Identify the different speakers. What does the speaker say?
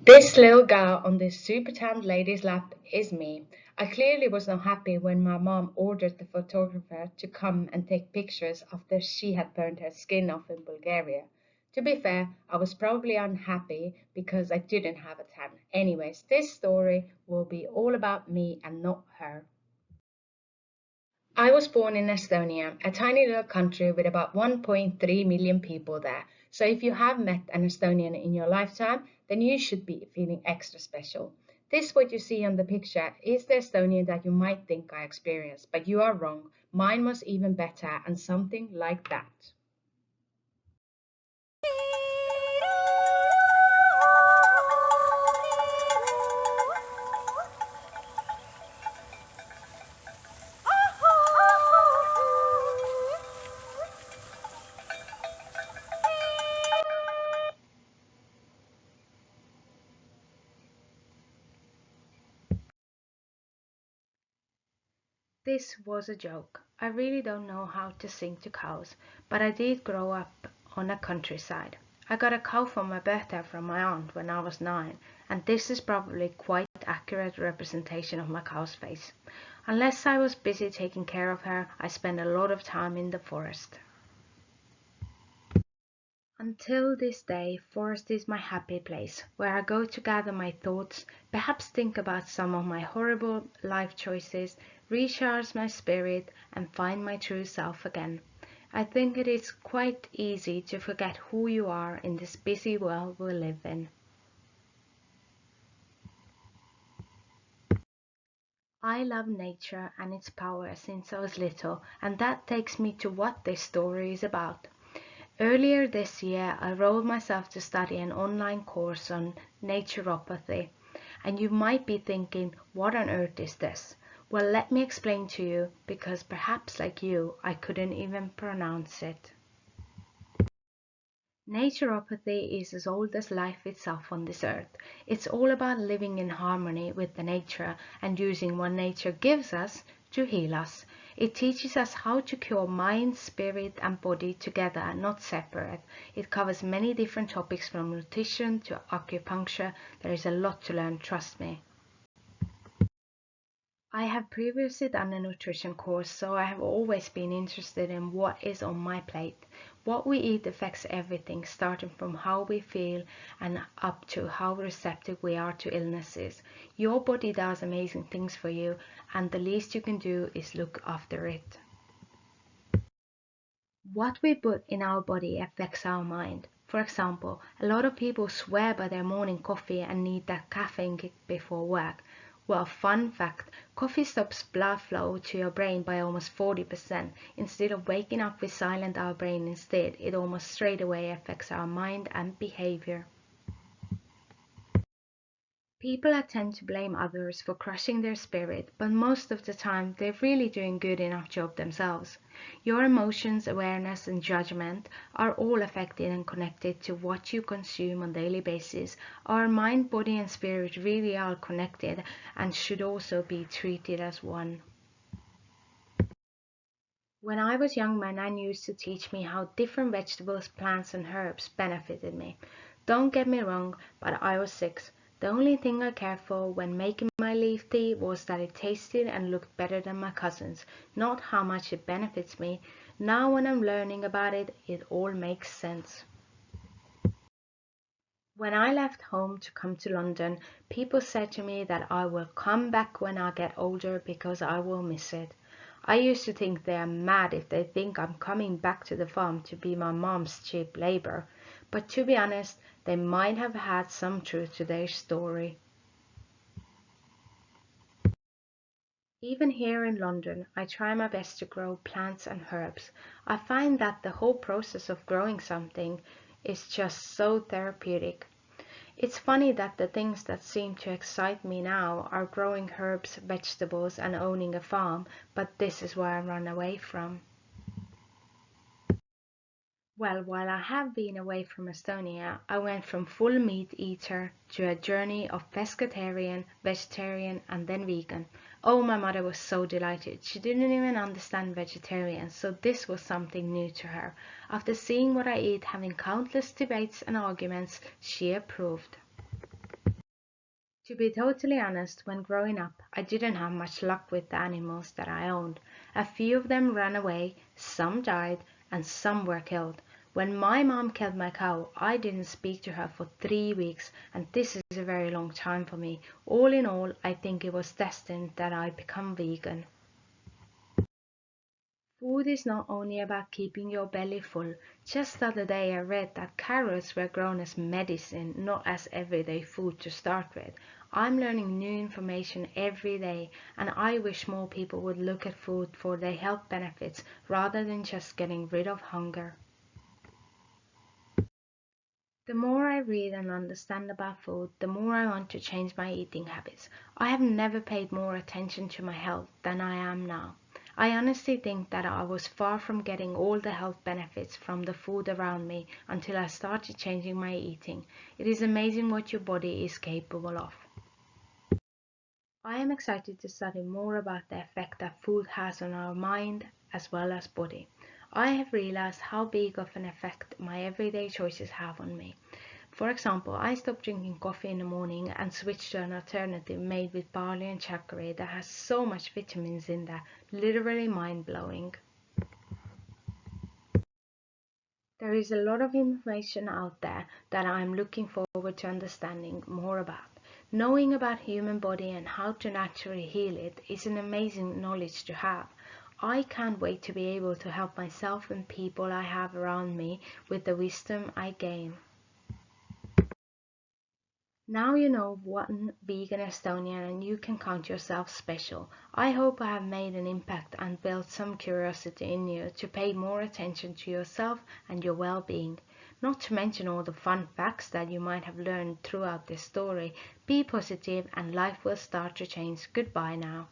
Speaker 1: This little girl on this super tanned lady's lap is me. I clearly was not happy when my mom ordered the photographer to come and take pictures after she had burned her skin off in Bulgaria. To be fair, I was probably unhappy because I didn't have a tan. Anyways, this story will be all about me and not her. I was born in Estonia, a tiny little country with about 1.3 million people there. So if you have met an Estonian in your lifetime, then you should be feeling extra special. This what you see on the picture is the Estonian that you might think I experienced, but you are wrong. Mine was even better and something like that. This was a joke. I really don't know how to sing to cows, but I did grow up on a countryside. I got a cow for my birthday from my aunt when I was 9, and this is probably quite accurate representation of my cow's face. Unless I was busy taking care of her, I spent a lot of time in the forest. Until this day, forest is my happy place, where I go to gather my thoughts, perhaps think about some of my horrible life choices, recharge my spirit, and find my true self again. I think it is quite easy to forget who you are in this busy world we live in. I love nature and its power since I was little, and that takes me to what this story is about. Earlier this year, I enrolled myself to study an online course on naturopathy, and you might be thinking, what on earth is this? Well, let me explain to you, because perhaps like you, I couldn't even pronounce it. Naturopathy is as old as life itself on this earth. It's all about living in harmony with the nature and using what nature gives us to heal us. It teaches us how to cure mind, spirit, and body together, not separate. It covers many different topics from nutrition to acupuncture. There is a lot to learn, trust me. I have previously done a nutrition course, so I have always been interested in what is on my plate. What we eat affects everything, starting from how we feel and up to how receptive we are to illnesses. Your body does amazing things for you, and the least you can do is look after it. What we put in our body affects our mind. For example, a lot of people swear by their morning coffee and need that caffeine kick before work. Well, fun fact, coffee stops blood flow to your brain by almost 40%. Instead of waking up, we silence our brain instead. It almost straight away affects our mind and behavior. People tend to blame others for crushing their spirit, but most of the time they're really doing good enough job themselves. Your emotions, awareness, and judgment are all affected and connected to what you consume on a daily basis. Our mind, body, and spirit really are connected and should also be treated as one. When I was young, my nan used to teach me how different vegetables, plants, and herbs benefited me. Don't get me wrong, but I was 6. The only thing I cared for when making my leaf tea was that it tasted and looked better than my cousins, not how much it benefits me. Now when I'm learning about it, it all makes sense. When I left home to come to London, people said to me that I will come back when I get older because I will miss it. I used to think they are mad if they think I'm coming back to the farm to be my mom's cheap labor, but to be honest, they might have had some truth to their story. Even here in London, I try my best to grow plants and herbs. I find that the whole process of growing something is just so therapeutic. It's funny that the things that seem to excite me now are growing herbs, vegetables, and owning a farm, but this is where I run away from. Well, while I have been away from Estonia, I went from full meat eater to a journey of pescatarian, vegetarian, and then vegan. Oh, my mother was so delighted. She didn't even understand vegetarian, so this was something new to her. After seeing what I eat, having countless debates and arguments, she approved. To be totally honest, when growing up, I didn't have much luck with the animals that I owned. A few of them ran away, some died, and some were killed. When my mom killed my cow, I didn't speak to her for 3 weeks, and this is a very long time for me. All in all, I think it was destined that I become vegan. Food is not only about keeping your belly full. Just the other day I read that carrots were grown as medicine, not as everyday food to start with. I'm learning new information every day, and I wish more people would look at food for their health benefits rather than just getting rid of hunger. The more I read and understand about food, the more I want to change my eating habits. I have never paid more attention to my health than I am now. I honestly think that I was far from getting all the health benefits from the food around me until I started changing my eating. It is amazing what your body is capable of. I am excited to study more about the effect that food has on our mind as well as body. I have realized how big of an effect my everyday choices have on me. For example, I stopped drinking coffee in the morning and switched to an alternative made with barley and chicory that has so much vitamins in there, literally mind-blowing. There is a lot of information out there that I'm looking forward to understanding more about. Knowing about human body and how to naturally heal it is an amazing knowledge to have. I can't wait to be able to help myself and people I have around me with the wisdom I gain. Now you know one vegan Estonian and you can count yourself special. I hope I have made an impact and built some curiosity in you to pay more attention to yourself and your well-being. Not to mention all the fun facts that you might have learned throughout this story. Be positive and life will start to change. Goodbye now.